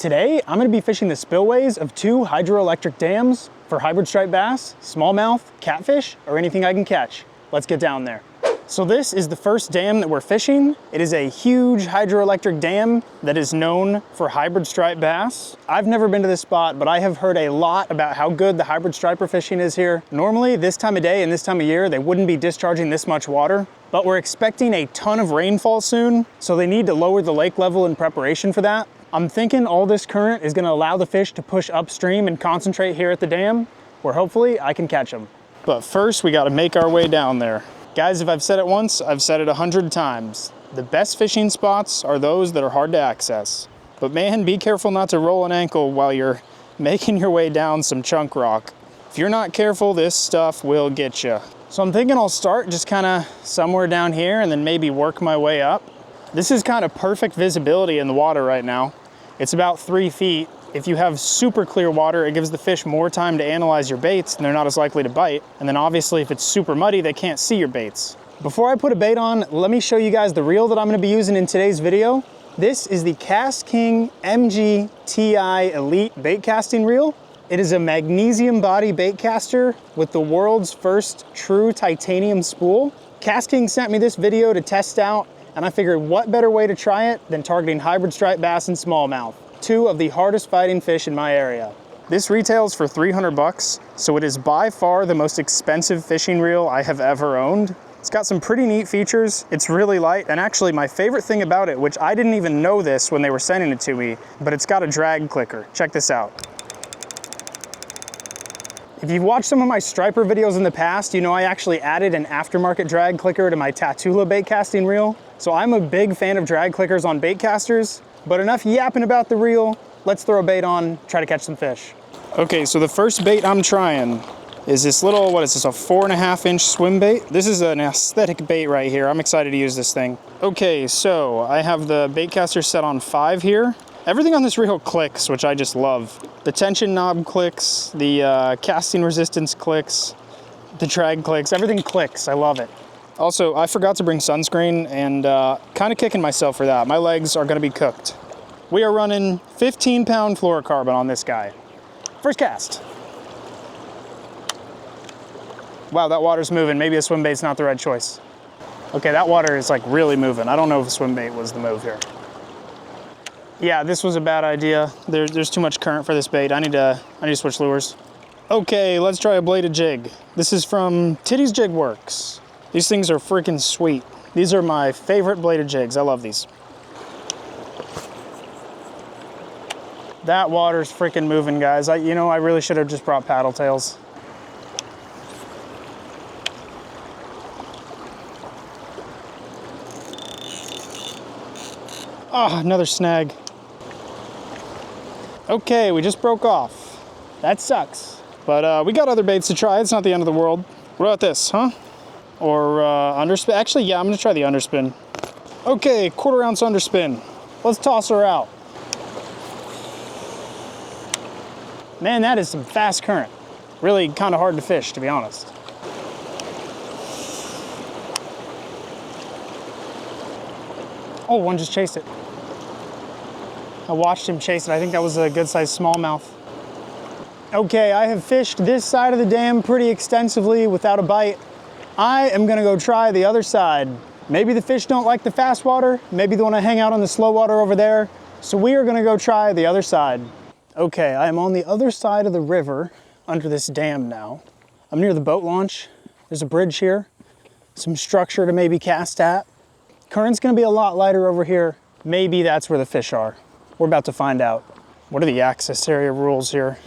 Today, I'm gonna be fishing the spillways of 2 hydroelectric dams for hybrid striped bass, smallmouth, catfish, or anything I can catch. Let's get down there. So this is the first dam that we're fishing. It is a huge hydroelectric dam that is known for hybrid striped bass. I've never been to this spot, but I have heard a lot about how good the hybrid striper fishing is here. Normally, this time of day and this time of year, they wouldn't be discharging this much water, but we're expecting a ton of rainfall soon, so they need to lower the lake level in preparation for that. I'm thinking all this current is gonna allow the fish to push upstream and concentrate here at the dam, where hopefully I can catch them. But first, we gotta make our way down there. Guys, if I've said it once, I've said it 100 times. The best fishing spots are those that are hard to access. But man, be careful not to roll an ankle while you're making your way down some chunk rock. If you're not careful, this stuff will get you. So I'm thinking I'll start just kinda somewhere down here and then maybe work my way up. This is kind of perfect visibility in the water right now. It's about 3 feet. If you have super clear water, it gives the fish more time to analyze your baits and they're not as likely to bite. And then obviously if it's super muddy, they can't see your baits. Before I put a bait on, let me show you guys the reel that I'm gonna be using in today's video. This is the Kast King MG TI Elite bait casting reel. It is a magnesium body bait caster with the world's first true titanium spool. Kast King sent me this video to test out, and I figured what better way to try it than targeting hybrid striped bass and smallmouth, 2 of the hardest fighting fish in my area. This retails for 300 bucks, so it is by far the most expensive fishing reel I have ever owned. It's got some pretty neat features. It's really light, and actually my favorite thing about it, which I didn't even know this when they were sending it to me, but it's got a drag clicker. Check this out. If you've watched some of my striper videos in the past, you know I actually added an aftermarket drag clicker to my Tatula bait casting reel. So I'm a big fan of drag clickers on bait casters, but enough yapping about the reel. Let's throw a bait on, try to catch some fish. Okay, so the first bait I'm trying is this little, what is this, a 4.5-inch swim bait? This is an aesthetic bait right here. I'm excited to use this thing. Okay, so I have the bait caster set on 5 here. Everything on this reel clicks, which I just love. The tension knob clicks, the casting resistance clicks, the drag clicks, everything clicks, I love it. Also, I forgot to bring sunscreen and kind of kicking myself for that. My legs are gonna be cooked. We are running 15-pound fluorocarbon on this guy. First cast. Wow, that water's moving. Maybe a swim bait's not the right choice. Okay, that water is like really moving. I don't know if a swim bait was the move here. Yeah, this was a bad idea. There's too much current for this bait. I need to switch lures. Okay, let's try a bladed jig. This is from Titty's Jig Works. These things are freaking sweet. These are my favorite bladed jigs. I love these. That water's freaking moving, guys. I really should have just brought paddle tails. Oh, another snag. Okay, we just broke off. That sucks. But we got other baits to try. It's not the end of the world. What about this, huh? Or underspin. Actually, yeah, I'm gonna try the underspin. Okay, 1/4 ounce underspin. Let's toss her out. Man, that is some fast current. Really kind of hard to fish, to be honest. Oh, one just chased it. I watched him chase it. I think that was a good-sized smallmouth. Okay, I have fished this side of the dam pretty extensively without a bite. I am gonna go try the other side. Maybe the fish don't like the fast water. Maybe they wanna hang out on the slow water over there. So we are gonna go try the other side. Okay, I am on the other side of the river under this dam now. I'm near the boat launch. There's a bridge here, some structure to maybe cast at. Current's gonna be a lot lighter over here. Maybe that's where the fish are. We're about to find out. What are the access area rules here?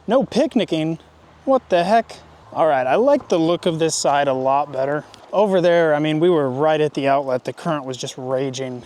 No picnicking? What the heck? All right, I like the look of this side a lot better. Over there, I mean, we were right at the outlet. The current was just raging.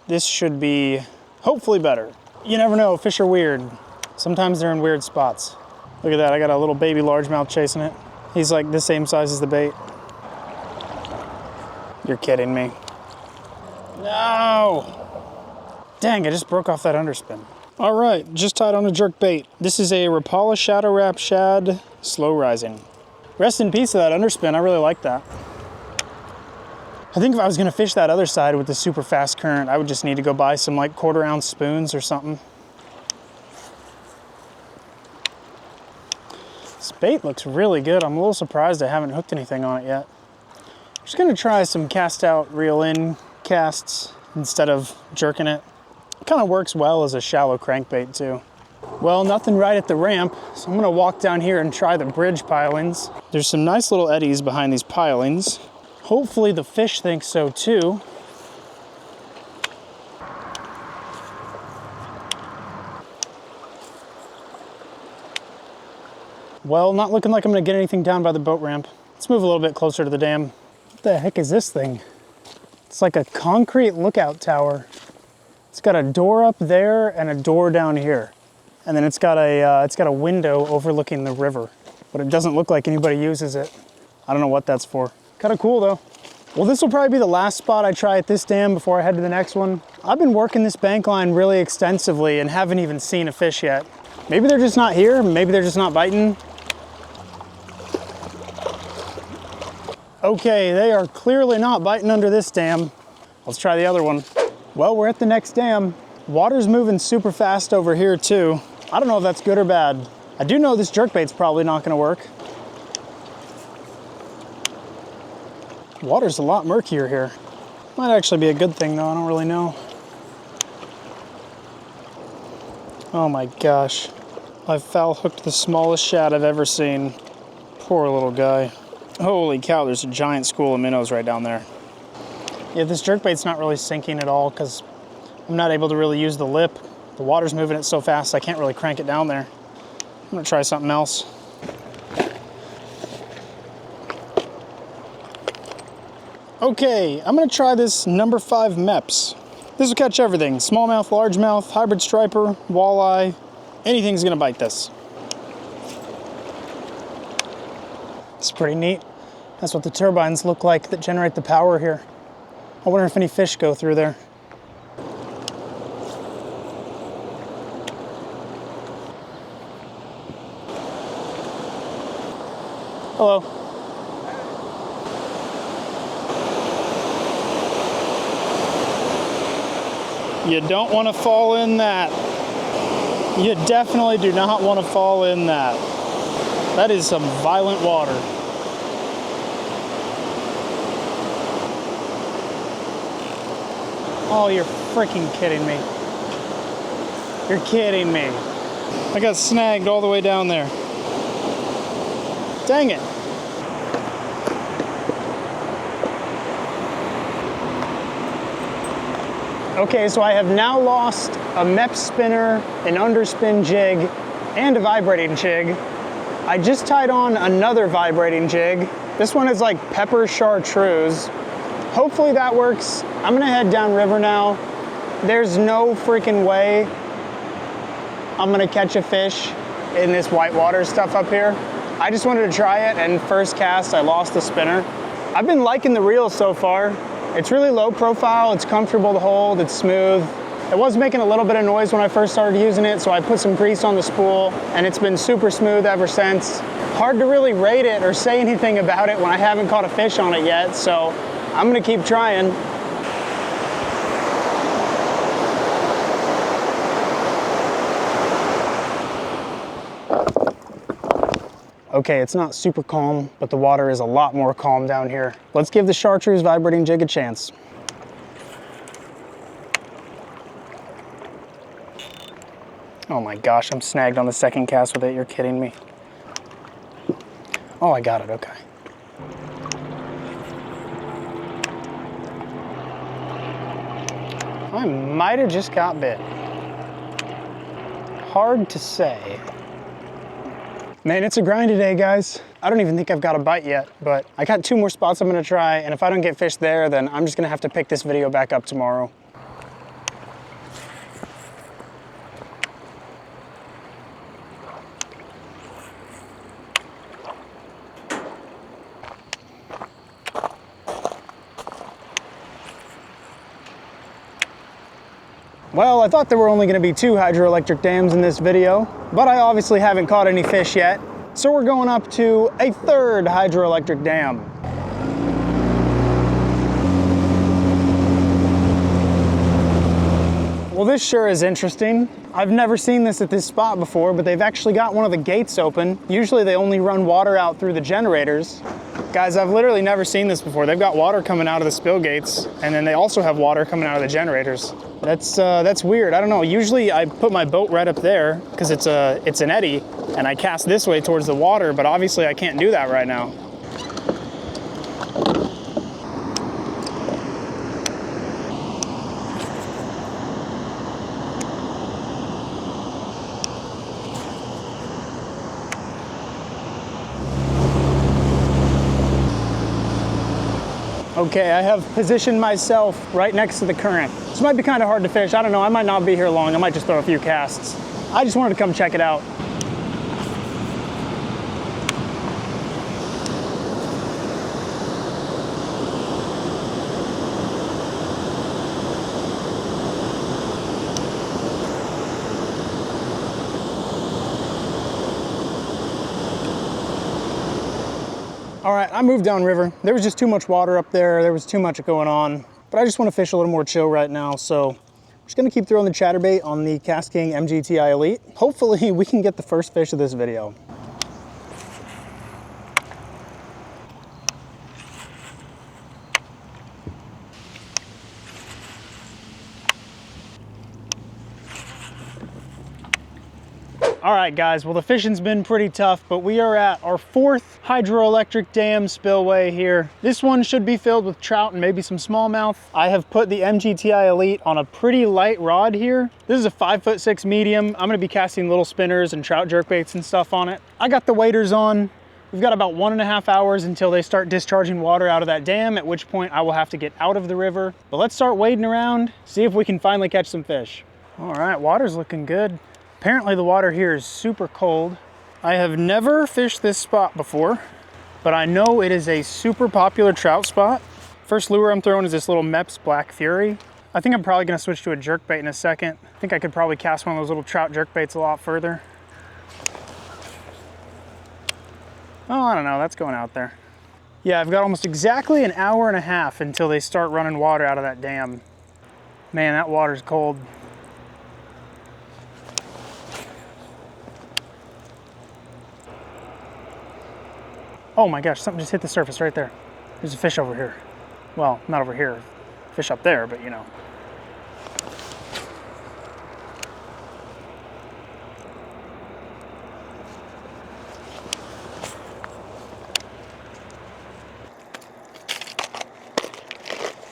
This should be hopefully better. You never know, fish are weird. Sometimes they're in weird spots. Look at that, I got a little baby largemouth chasing it. He's like the same size as the bait. You're kidding me. No! Dang, I just broke off that underspin. All right, just tied on a jerk bait. This is a Rapala Shadow Wrap Shad, slow rising. Rest in peace to that underspin, I really like that. I think if I was gonna fish that other side with the super fast current, I would just need to go buy some like 1/4 ounce spoons or something. This bait looks really good. I'm a little surprised I haven't hooked anything on it yet. I'm just gonna try some cast out, reel in casts instead of jerking it. It kind of works well as a shallow crankbait too. Well, nothing right at the ramp, so I'm gonna walk down here and try the bridge pilings. There's some nice little eddies behind these pilings. Hopefully the fish think so too. Well, not looking like I'm gonna get anything down by the boat ramp. Let's move a little bit closer to the dam. What the heck is this thing? It's like a concrete lookout tower. It's got a door up there and a door down here. And then it's got a window overlooking the river, but it doesn't look like anybody uses it. I don't know what that's for. Kind of cool though. Well, this will probably be the last spot I try at this dam before I head to the next one. I've been working this bank line really extensively and haven't even seen a fish yet. Maybe they're just not here, maybe they're just not biting. Okay, they are clearly not biting under this dam. Let's try the other one. Well, we're at the next dam. Water's moving super fast over here too. I don't know if that's good or bad. I do know this jerkbait's probably not gonna work. Water's a lot murkier here. Might actually be a good thing though, I don't really know. Oh my gosh. I've foul hooked the smallest shad I've ever seen. Poor little guy. Holy cow, there's a giant school of minnows right down there. Yeah, this jerkbait's not really sinking at all because I'm not able to really use the lip. The water's moving it so fast I can't really crank it down there. I'm gonna try something else. Okay, I'm gonna try this number 5 Meps. This will catch everything. Smallmouth, largemouth, hybrid striper, walleye, anything's gonna bite this. It's pretty neat. That's what the turbines look like that generate the power here. I wonder if any fish go through there. Hello. You don't want to fall in that. You definitely do not want to fall in that. That is some violent water. Oh, you're freaking kidding me. You're kidding me. I got snagged all the way down there. Dang it. Okay, so I have now lost a Mep spinner, an underspin jig, and a vibrating jig. I just tied on another vibrating jig. This one is like pepper chartreuse. Hopefully that works. I'm gonna head downriver now. There's no freaking way I'm gonna catch a fish in this whitewater stuff up here. I just wanted to try it, and first cast I lost the spinner. I've been liking the reel so far. It's really low profile, it's comfortable to hold, it's smooth. It was making a little bit of noise when I first started using it, so I put some grease on the spool, and it's been super smooth ever since. Hard to really rate it or say anything about it when I haven't caught a fish on it yet, so I'm gonna keep trying. Okay, it's not super calm, but the water is a lot more calm down here. Let's give the chartreuse vibrating jig a chance. Oh my gosh, I'm snagged on the second cast with it. You're kidding me. Oh, I got it, okay. I might have just got bit. Hard to say. Man, it's a grind today, guys. I don't even think I've got a bite yet, but I got 2 more spots I'm gonna try, and if I don't get fish there, then I'm just gonna have to pick this video back up tomorrow. Well, I thought there were only gonna be 2 hydroelectric dams in this video, but I obviously haven't caught any fish yet. So we're going up to a 3rd hydroelectric dam. Well, this sure is interesting. I've never seen this at this spot before, but they've actually got one of the gates open. Usually they only run water out through the generators. Guys, I've literally never seen this before. They've got water coming out of the spill gates, and then they also have water coming out of the generators. That's weird. I don't know. Usually I put my boat right up there because it's an eddy, and I cast this way towards the water, but obviously I can't do that right now. Okay, I have positioned myself right next to the current. This might be kind of hard to fish. I don't know, I might not be here long. I might just throw a few casts. I just wanted to come check it out. All right, I moved downriver. There was just too much water up there. There was too much going on, but I just want to fish a little more chill right now. So I'm just gonna keep throwing the chatterbait on the Kast King MGTI Elite. Hopefully we can get the first fish of this video. All right, guys, well, the fishing's been pretty tough, but we are at our 4th hydroelectric dam spillway here. This one should be filled with trout and maybe some smallmouth. I have put the MGTI Elite on a pretty light rod here. This is a 5'6" medium. I'm gonna be casting little spinners and trout jerkbaits and stuff on it. I got the waders on. We've got about 1.5 hours until they start discharging water out of that dam, at which point I will have to get out of the river. But let's start wading around, see if we can finally catch some fish. All right, water's looking good. Apparently the water here is super cold. I have never fished this spot before, but I know it is a super popular trout spot. First lure I'm throwing is this little Mepps Black Fury. I think I'm probably gonna switch to a jerkbait in a second. I think I could probably cast one of those little trout jerkbaits a lot further. Oh, I don't know, that's going out there. Yeah, I've got almost exactly 1.5 hours until they start running water out of that dam. Man, that water's cold. Oh my gosh, something just hit the surface right there. There's a fish over here. Well, not over here, fish up there, but you know.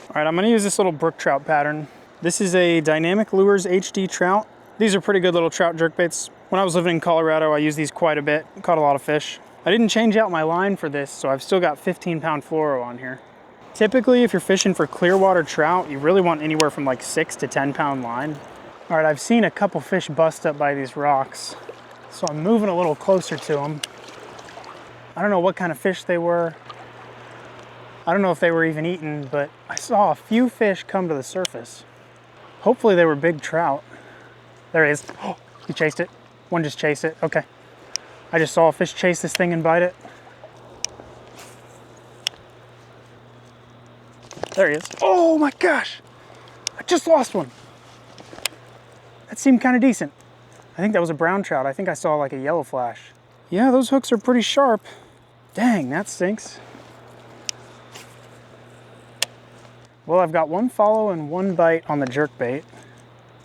All right, I'm gonna use this little brook trout pattern. This is a Dynamic Lures HD trout. These are pretty good little trout jerkbaits. When I was living in Colorado, I used these quite a bit, caught a lot of fish. I didn't change out my line for this, so I've still got 15-pound fluoro on here. Typically, if you're fishing for clear water trout, you really want anywhere from like 6 to 10-pound line. All right, I've seen a couple fish bust up by these rocks, so I'm moving a little closer to them. I don't know what kind of fish they were. I don't know if they were even eaten, but I saw a few fish come to the surface. Hopefully they were big trout. There he is. Oh, he chased it. One just chased it. Okay. I just saw a fish chase this thing and bite it. There he is. Oh my gosh! I just lost one. That seemed kind of decent. I think that was a brown trout. I think I saw like a yellow flash. Yeah, those hooks are pretty sharp. Dang, that stinks. Well, I've got one follow and one bite on the jerkbait.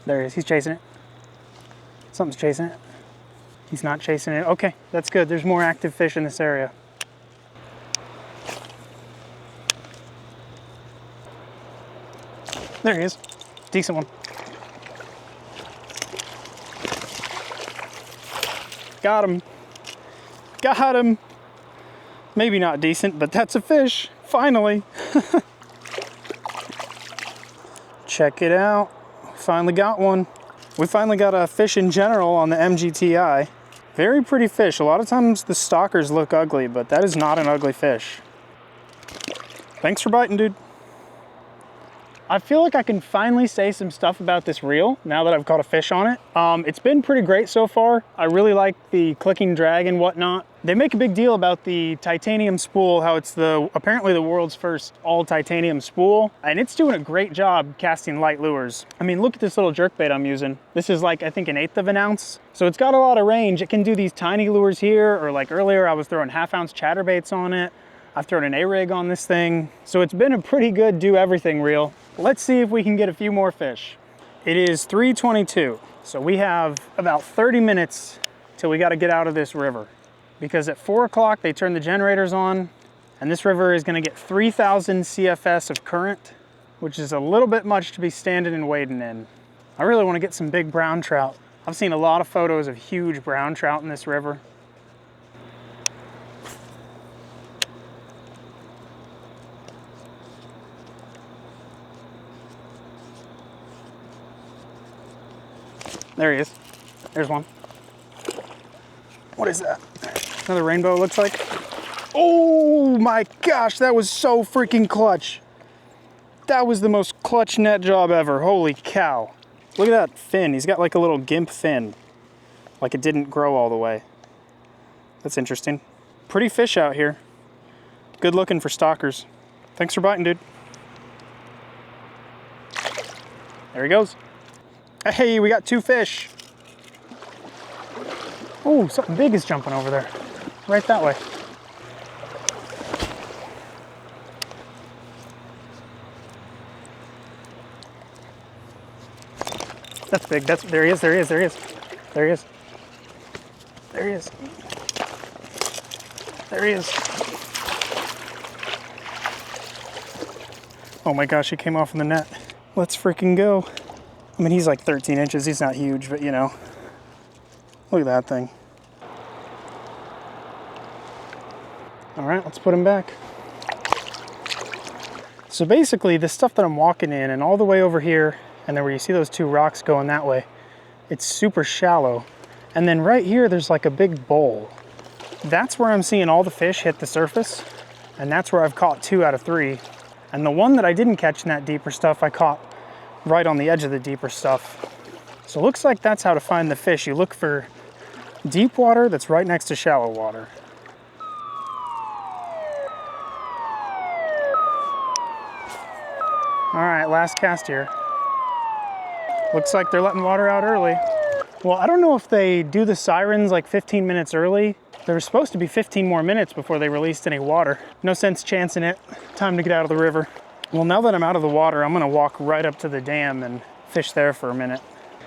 There he is. He's chasing it. Something's chasing it. He's not chasing it. Okay, that's good. There's more active fish in this area. There he is. Decent one. Got him. Got him. Maybe not decent, but that's a fish. Finally. Check it out. Finally got one. We finally got a fish in general on the MGTI. Very pretty fish. A lot of times the stalkers look ugly, but that is not an ugly fish. Thanks for biting, dude. I feel like I can finally say some stuff about this reel now that I've caught a fish on it. It's been pretty great so far. I really like the clicking drag and whatnot. They make a big deal about the titanium spool, how it's apparently the world's first all titanium spool, and it's doing a great job casting light lures. I mean, look at this little jerkbait I'm using. This is like, I think, 1/8 of an ounce. So it's got a lot of range. It can do these tiny lures here, or like earlier I was throwing 1/2 ounce chatterbaits on it. I've thrown an A-rig on this thing. So it's been a pretty good do everything reel. Let's see if we can get a few more fish. It is 3:22, so we have about 30 minutes till we gotta get out of this river. Because at 4 o'clock they turn the generators on, and this river is gonna get 3,000 CFS of current, which is a little bit much to be standing and wading in. I really wanna get some big brown trout. I've seen a lot of photos of huge brown trout in this river. There he is. There's one. What is that? Another rainbow, looks like. Oh my gosh, that was so freaking clutch. That was the most clutch net job ever. Holy cow. Look at that fin. He's got like a little gimp fin. Like it didn't grow all the way. That's interesting. Pretty fish out here. Good looking for stalkers. Thanks for biting, dude. There he goes. Hey, we got 2 fish. Oh, something big is jumping over there. Right that way. That's big. There he is, there he is, there he is. There he is. There he is. There he is. Oh my gosh, he came off in the net. Let's freaking go. I mean, he's like 13 inches. He's not huge, but you know. Look at that thing. All right, let's put him back. So basically, the stuff that I'm walking in and all the way over here, and then where you see those 2 rocks going that way, it's super shallow. And then right here, there's like a big bowl. That's where I'm seeing all the fish hit the surface, and that's where I've caught 2 out of 3. And the one that I didn't catch in that deeper stuff, I caught right on the edge of the deeper stuff. So it looks like that's how to find the fish. You look for deep water that's right next to shallow water. All right, last cast here. Looks like they're letting water out early. Well, I don't know if they do the sirens like 15 minutes early. There was supposed to be 15 more minutes before they released any water. No sense chancing it. Time to get out of the river. Well, now that I'm out of the water, I'm gonna walk right up to the dam and fish there for a minute.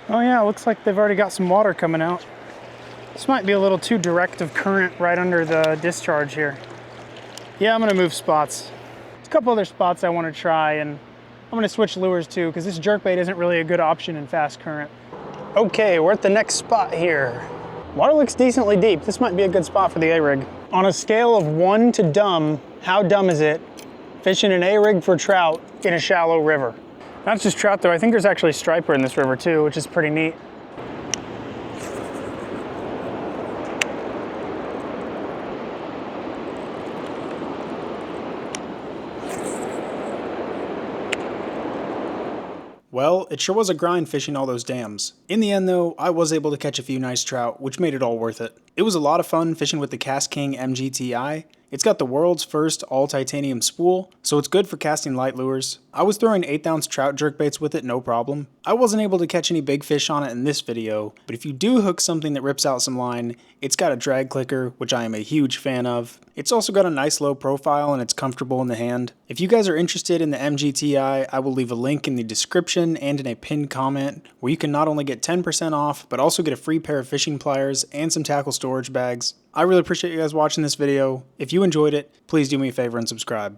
Oh yeah, looks like they've already got some water coming out. This might be a little too direct of current right under the discharge here. Yeah, I'm gonna move spots. There's a couple other spots I wanna try, and I'm gonna switch lures too, because this jerkbait isn't really a good option in fast current. Okay, we're at the next spot here. Water looks decently deep. This might be a good spot for the A-rig. On a scale of 1 to dumb, how dumb is it fishing an A-rig for trout in a shallow river? Not just trout though, I think there's actually striper in this river too, which is pretty neat. Well, it sure was a grind fishing all those dams. In the end though, I was able to catch a few nice trout, which made it all worth it. It was a lot of fun fishing with the Kast King MGTI. It's got the world's first all titanium spool, so it's good for casting light lures. I was throwing 1/8 ounce trout jerkbaits with it no problem. I wasn't able to catch any big fish on it in this video, but if you do hook something that rips out some line, it's got a drag clicker, which I am a huge fan of. It's also got a nice low profile and it's comfortable in the hand. If you guys are interested in the MGTI, I will leave a link in the description and in a pinned comment where you can not only get 10% off, but also get a free pair of fishing pliers and some tackle storage bags. I really appreciate you guys watching this video. If you enjoyed it, please do me a favor and subscribe.